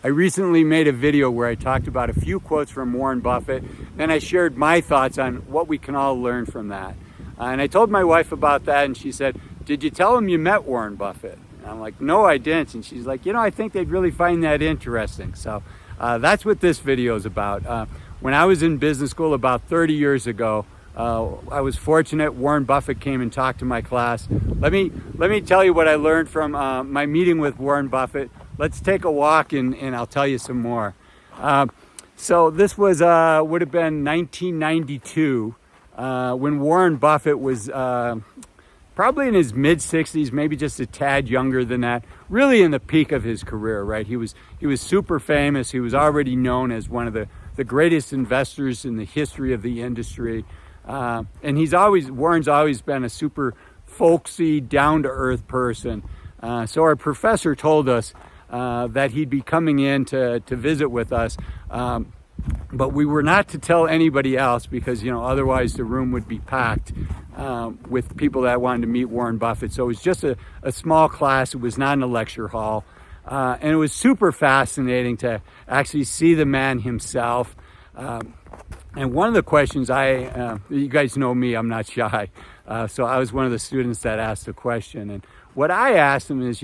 I recently made a video where I talked about a few quotes from Warren Buffett, and I shared my thoughts on what we can all learn from that. And I told my wife about that, and she said, "Did you tell him you met Warren Buffett?" And I'm like, "No, I didn't." And she's like, "I think they'd really find that interesting." So that's what this video is about. When I was in business school about 30 years ago, I was fortunate. Warren Buffett came and talked to my class. Let me tell you what I learned from my meeting with Warren Buffett. Let's take a walk and I'll tell you some more. So this was would have been 1992 when Warren Buffett was probably in his mid-60s, maybe just a tad younger than that, really in the peak of his career, right? He was super famous. He was already known as one of the greatest investors in the history of the industry. And Warren's always been a super folksy, down-to-earth person. So our professor told us that he'd be coming in to visit with us. But we were not to tell anybody else because, otherwise the room would be packed with people that wanted to meet Warren Buffett. So it was just a small class. It was not in a lecture hall. And it was super fascinating to actually see the man himself. And one of the questions you guys know me, I'm not shy. So I was one of the students that asked the question. And what I asked him is,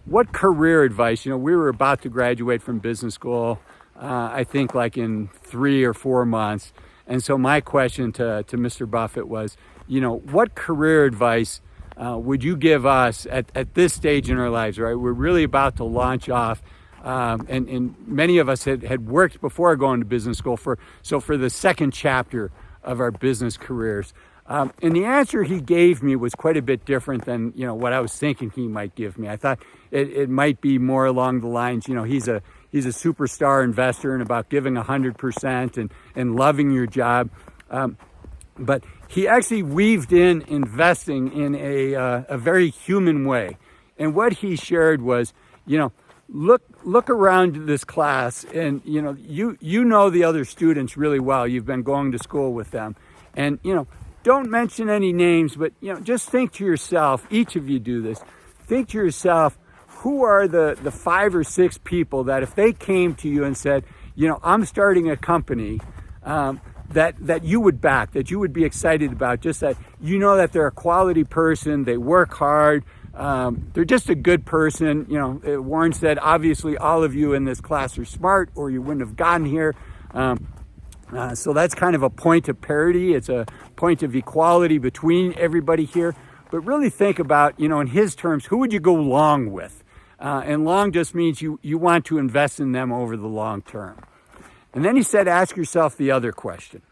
what career advice, we were about to graduate from business school, I think like in 3 or 4 months. And so my question to Mr. Buffett was, what career advice would you give us at this stage in our lives, right? We're really about to launch off. And many of us had worked before going to business school for the second chapter of our business careers. And the answer he gave me was quite a bit different than, what I was thinking he might give me. I thought it might be more along the lines, he's a superstar investor and about giving 100% and loving your job. But he actually weaved in investing in a very human way. And what he shared was, look around this class and, you know the other students really well. You've been going to school with them. And, don't mention any names, but, just think to yourself, each of you do this, think to yourself, who are the 5 or 6 people that if they came to you and said, I'm starting a company, that you would back, that you would be excited about, just that that they're a quality person, they work hard, they're just a good person. Warren said, obviously all of you in this class are smart or you wouldn't have gotten here. So that's kind of a point of parity. It's a point of equality between everybody here. But really think about, in his terms, who would you go long with? And long just means you want to invest in them over the long term. And then he said, ask yourself the other question.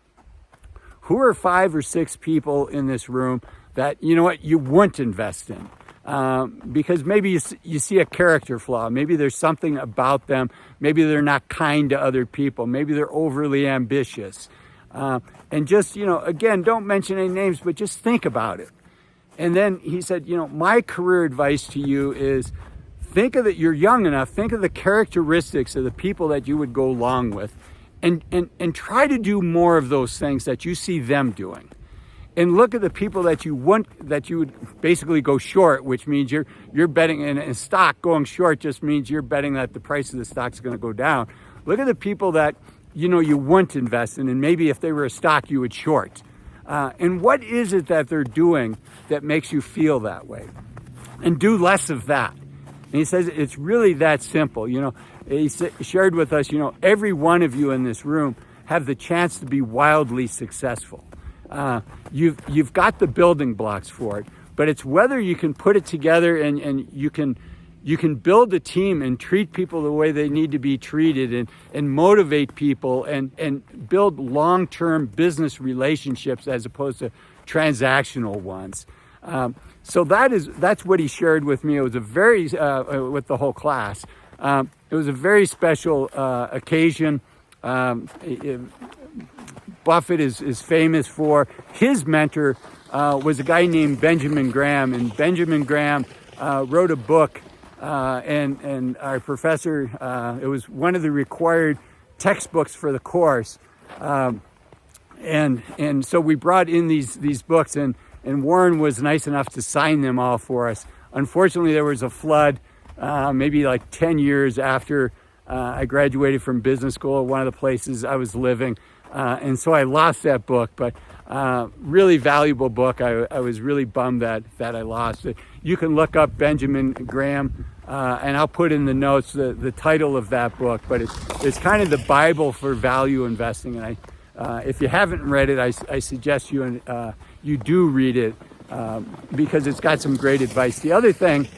Who are 5 or 6 people in this room that, you wouldn't invest in? Because maybe you see a character flaw. Maybe there's something about them. Maybe they're not kind to other people. Maybe they're overly ambitious. And just, again, don't mention any names, but just think about it. And then he said, my career advice to you is think of it. You're young enough. Think of the characteristics of the people that you would go along with and try to do more of those things that you see them doing. And look at the people that you would basically go short, which means you're betting in a stock. Going short just means you're betting that the price of the stock is going to go down. Look at the people that you wouldn't invest in, and maybe if they were a stock, you would short. And what is it that they're doing that makes you feel that way? And do less of that. And he says it's really that simple. He shared with us, every one of you in this room have the chance to be wildly successful. You've got the building blocks for it, but it's whether you can put it together and you can build a team and treat people the way they need to be treated and motivate people and build long-term business relationships as opposed to transactional ones. So that's what he shared with me. It was a very with the whole class. It was a very special occasion. Buffett is famous for his mentor was a guy named Benjamin Graham, and Benjamin Graham wrote a book, and our professor, it was one of the required textbooks for the course, and so we brought in these books, and Warren was nice enough to sign them all for us. Unfortunately, there was a flood, maybe like 10 years after I graduated from business school, one of the places I was living. And so I lost that book, but really valuable book. I was really bummed that I lost it. You can look up Benjamin Graham, and I'll put in the notes the title of that book, but it's kind of the Bible for value investing. And if you haven't read it, I suggest you do read it, because it's got some great advice. The other thing,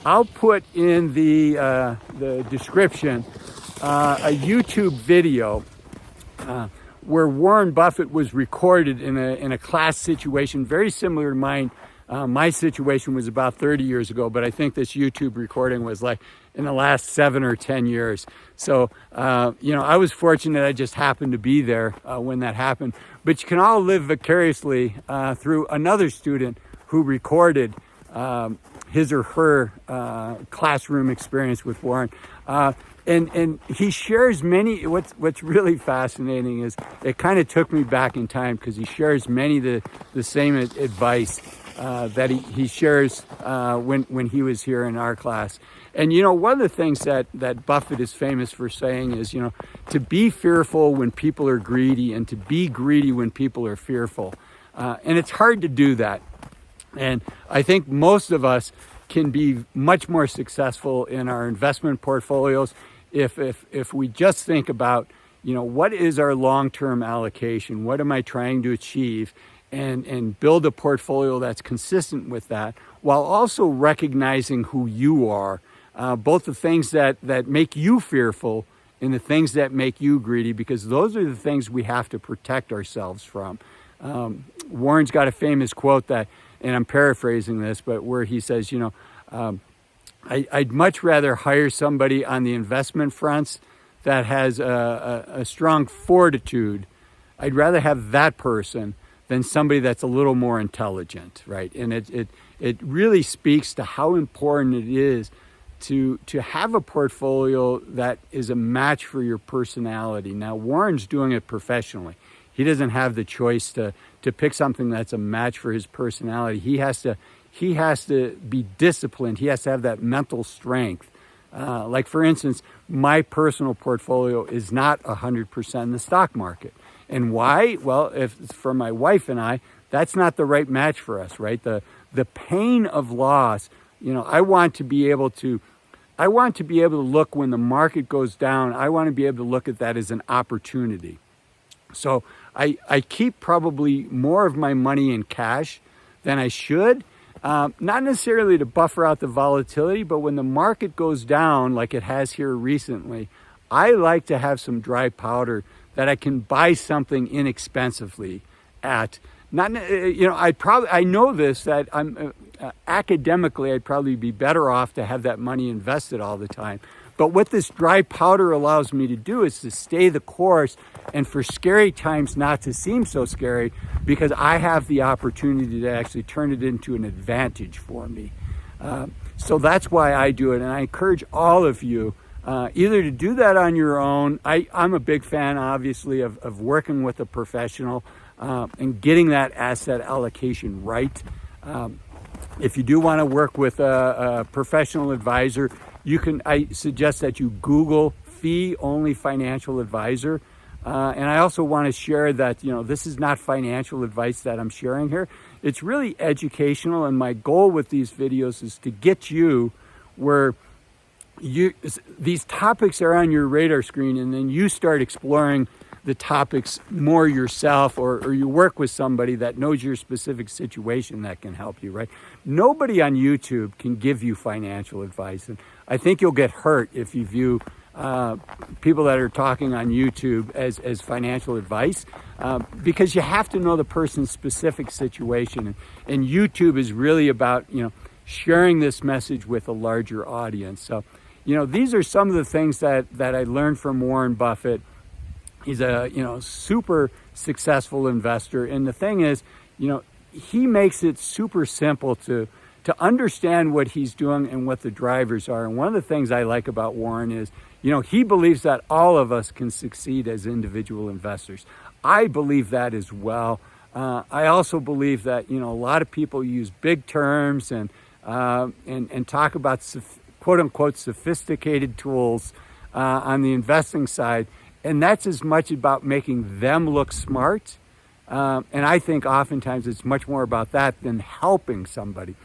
I'll put in the description a YouTube video where Warren Buffett was recorded in a class situation very similar to mine. My situation was about 30 years ago, but I think this YouTube recording was like in the last 7 or 10 years. So, I was fortunate. I just happened to be there when that happened. But you can all live vicariously through another student who recorded his or her classroom experience with Warren. And he shares many. What's really fascinating is it kind of took me back in time, because he shares many of the same advice that he shares when he was here in our class. And one of the things that Buffett is famous for saying is, to be fearful when people are greedy, and to be greedy when people are fearful. And it's hard to do that. And I think most of us can be much more successful in our investment portfolios if we just think about, what is our long-term allocation? What am I trying to achieve? And build a portfolio that's consistent with that, while also recognizing who you are, both the things that make you fearful and the things that make you greedy, because those are the things we have to protect ourselves from. Warren's got a famous quote that, and I'm paraphrasing this, but where he says, I'd much rather hire somebody on the investment fronts that has a strong fortitude. I'd rather have that person than somebody that's a little more intelligent, right? And it really speaks to how important it is to have a portfolio that is a match for your personality. Now, Warren's doing it professionally. He doesn't have the choice to pick something that's a match for his personality. He has to be disciplined. He has to have that mental strength. Like, for instance, my personal portfolio is not 100% in the stock market. And why? Well, if it's for my wife and I, that's not the right match for us, right? The pain of loss, I want to be able to look when the market goes down. I want to be able to look at that as an opportunity. So I keep probably more of my money in cash than I should. Not necessarily to buffer out the volatility, but when the market goes down, like it has here recently, I like to have some dry powder that I can buy something inexpensively at. I know this, that I'm academically, I'd probably be better off to have that money invested all the time. But what this dry powder allows me to do is to stay the course, and for scary times not to seem so scary, because I have the opportunity to actually turn it into an advantage for me. So that's why I do it. And I encourage all of you either to do that on your own. I'm a big fan, obviously, of working with a professional and getting that asset allocation right. If you do want to work with a professional advisor, I suggest that you Google fee-only financial advisor. And I also want to share that, this is not financial advice that I'm sharing here. It's really educational. And my goal with these videos is to get you where these topics are on your radar screen, and then you start exploring the topics more yourself, or you work with somebody that knows your specific situation that can help you, right? Nobody on YouTube can give you financial advice. And I think you'll get hurt if you view people that are talking on YouTube as financial advice, because you have to know the person's specific situation. And YouTube is really about, sharing this message with a larger audience. So, these are some of the things that I learned from Warren Buffett. He's a, super successful investor. And the thing is, he makes it super simple to understand what he's doing and what the drivers are. And one of the things I like about Warren is, he believes that all of us can succeed as individual investors. I believe that as well. I also believe that, a lot of people use big terms and talk about quote unquote sophisticated tools on the investing side. And that's as much about making them look smart. And I think oftentimes it's much more about that than helping somebody.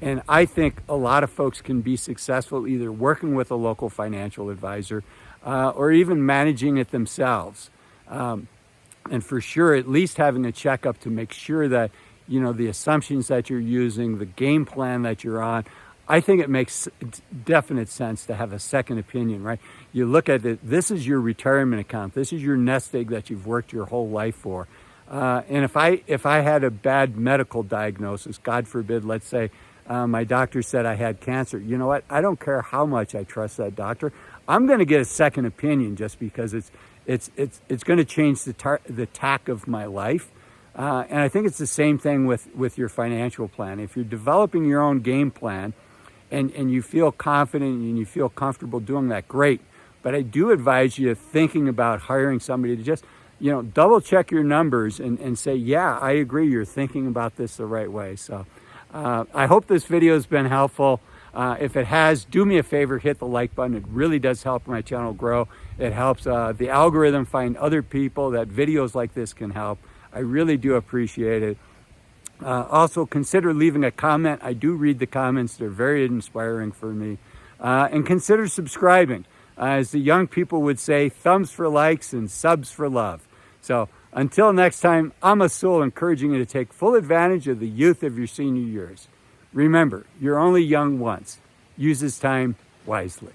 And I think a lot of folks can be successful either working with a local financial advisor or even managing it themselves. And for sure, at least having a checkup to make sure that, you know, the assumptions that you're using, the game plan that you're on, I think it makes definite sense to have a second opinion, right? You look at it, this is your retirement account. This is your nest egg that you've worked your whole life for. And if I had a bad medical diagnosis, God forbid, let's say my doctor said I had cancer, you know what? I don't care how much I trust that doctor. I'm going to get a second opinion just because it's going to change the tack of my life. And I think it's the same thing with your financial plan. If you're developing your own game plan and you feel confident and you feel comfortable doing that, great. But I do advise you thinking about hiring somebody to just, you know, double check your numbers and say, yeah, I agree, you're thinking about this the right way. So I hope this video has been helpful. If it has, do me a favor, hit the like button. It really does help my channel grow. It helps the algorithm find other people that videos like this can help. I really do appreciate it. Also, consider leaving a comment. I do read the comments. They're very inspiring for me. And consider subscribing. As the young people would say, thumbs for likes and subs for love. So until next time, I'm Azul, encouraging you to take full advantage of the youth of your senior years. Remember, you're only young once. Use this time wisely.